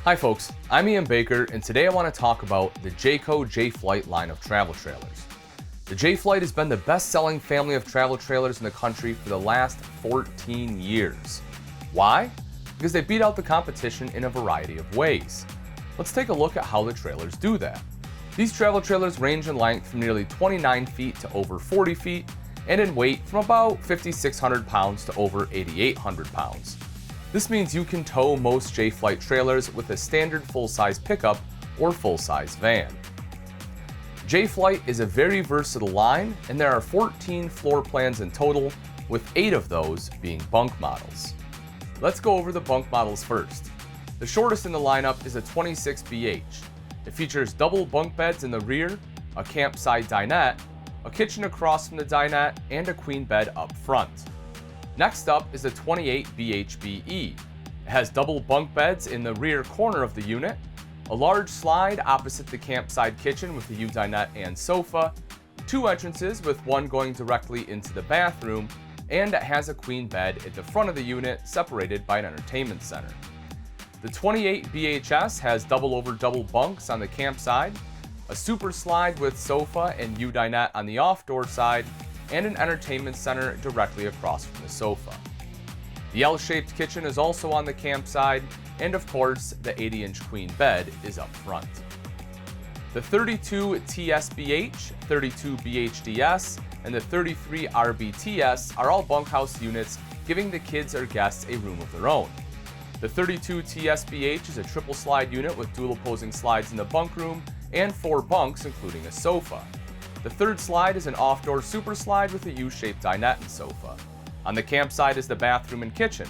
Hi folks, I'm Ian Baker, and today I want to talk about the Jayco Jay Flight line of travel trailers. The Jay Flight has been the best-selling family of travel trailers in the country for the last 14 years. Why? Because they beat out the competition in a variety of ways. Let's take a look at how the trailers do that. These travel trailers range in length from nearly 29 feet to over 40 feet, and in weight from about 5,600 pounds to over 8,800 pounds. This means you can tow most Jay Flight trailers with a standard full-size pickup or full-size van. Jay Flight is a very versatile line, and there are 14 floor plans in total, with 8 of those being bunk models. Let's go over the bunk models first. The shortest in the lineup is a 26BH. It features double bunk beds in the rear, a campside dinette, a kitchen across from the dinette, and a queen bed up front. Next up is the 28BHBE. It has double bunk beds in the rear corner of the unit, a large slide opposite the campside kitchen with a U-dinette and sofa, 2 entrances with one going directly into the bathroom, and it has a queen bed at the front of the unit separated by an entertainment center. The 28BHS has double over double bunks on the campside, a super slide with sofa and U-dinette on the off-door side, and an entertainment center directly across from the sofa. The L-shaped kitchen is also on the campside, and of course, the 80-inch queen bed is up front. The 32TSBH, 32BHDS, and the 33RBTS are all bunkhouse units, giving the kids or guests a room of their own. The 32TSBH is a triple slide unit with dual opposing slides in the bunk room and 4 bunks, including a sofa. The third slide is an off-door super slide with a U-shaped dinette and sofa. On the campside is the bathroom and kitchen.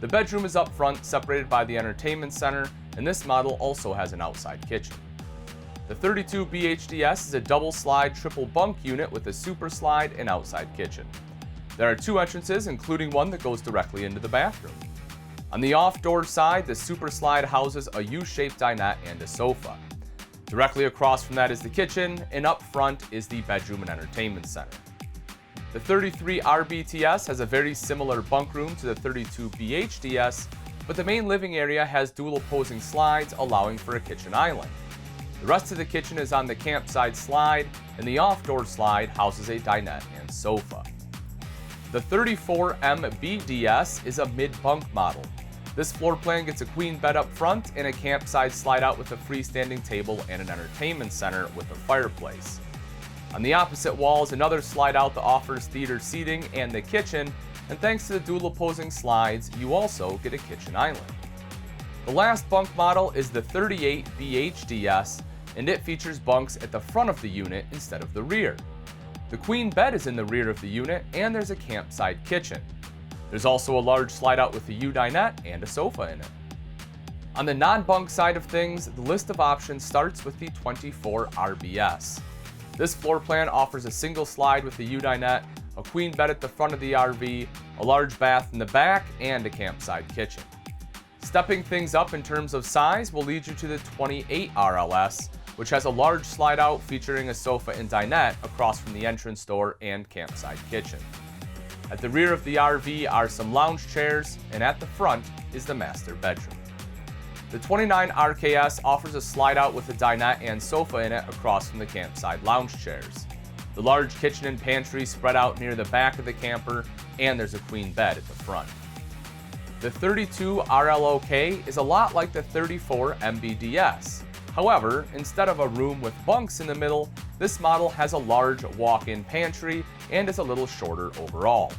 The bedroom is up front, separated by the entertainment center, and this model also has an outside kitchen. The 32BHDS is a double slide triple bunk unit with a super slide and outside kitchen. There are 2 entrances, including one that goes directly into the bathroom. On the off-door side, the super slide houses a U-shaped dinette and a sofa. Directly across from that is the kitchen, and up front is the bedroom and entertainment center. The 33RBTS has a very similar bunk room to the 32BHDS, but the main living area has dual opposing slides, allowing for a kitchen island. The rest of the kitchen is on the campside slide, and the off-door slide houses a dinette and sofa. The 34MBDS is a mid-bunk model. This floor plan gets a queen bed up front and a campside slide out with a freestanding table and an entertainment center with a fireplace. On the opposite wall is another slide out that offers theater seating and the kitchen, and thanks to the dual opposing slides, you also get a kitchen island. The last bunk model is the 38BHDS, and it features bunks at the front of the unit instead of the rear. The queen bed is in the rear of the unit, and there's a campside kitchen. There's also a large slide out with a U-dinette and a sofa in it. On the non-bunk side of things, the list of options starts with the 24RBS. This floor plan offers a single slide with a U-dinette, a queen bed at the front of the RV, a large bath in the back, and a campside kitchen. Stepping things up in terms of size will lead you to the 28RLS, which has a large slide out featuring a sofa and dinette across from the entrance door and campside kitchen. At the rear of the RV are some lounge chairs, and at the front is the master bedroom. The 29RKS offers a slide out with a dinette and sofa in it across from the campside lounge chairs. The large kitchen and pantry spread out near the back of the camper, and there's a queen bed at the front. The 32RLOK is a lot like the 34MBDS. However, instead of a room with bunks in the middle, this model has a large walk-in pantry and is a little shorter overall.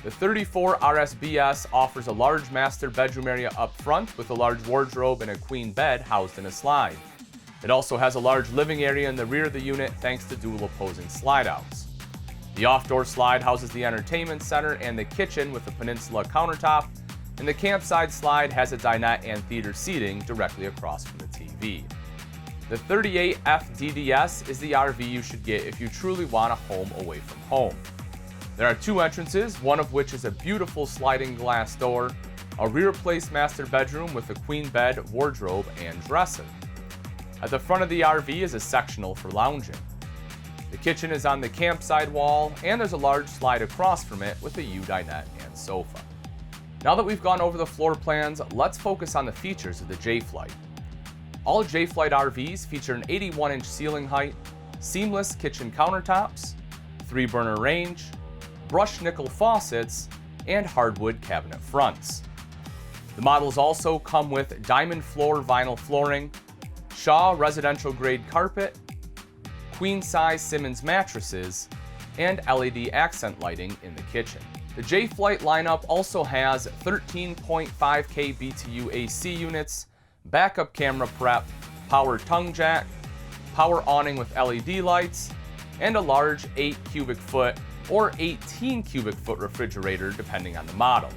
The 34RSBS offers a large master bedroom area up front with a large wardrobe and a queen bed housed in a slide. It also has a large living area in the rear of the unit thanks to dual opposing slide-outs. The off-door slide houses the entertainment center and the kitchen with a peninsula countertop, and the campside slide has a dinette and theater seating directly across from the TV. The 38FDDS is the RV you should get if you truly want a home away from home. There are 2 entrances, one of which is a beautiful sliding glass door, a rear-placed master bedroom with a queen bed, wardrobe, and dresser. At the front of the RV is a sectional for lounging. The kitchen is on the campside wall, and there's a large slide across from it with a U-dinette and sofa. Now that we've gone over the floor plans, let's focus on the features of the Jay Flight. All Jay Flight RVs feature an 81-inch ceiling height, seamless kitchen countertops, 3-burner range, brushed nickel faucets, and hardwood cabinet fronts. The models also come with diamond floor vinyl flooring, Shaw residential grade carpet, queen-size Simmons mattresses, and LED accent lighting in the kitchen. The Jay Flight lineup also has 13.5K BTU AC units, backup camera prep, power tongue jack, power awning with LED lights, and a large 8 cubic foot or 18 cubic foot refrigerator depending on the model.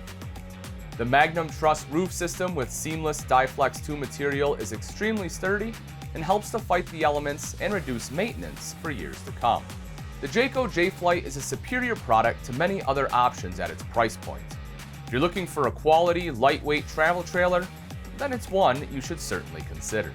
The Magnum Truss roof system with seamless Dyflex 2 material is extremely sturdy and helps to fight the elements and reduce maintenance for years to come. The Jayco Jay Flight is a superior product to many other options at its price point. If you're looking for a quality, lightweight travel trailer, then it's one you should certainly consider.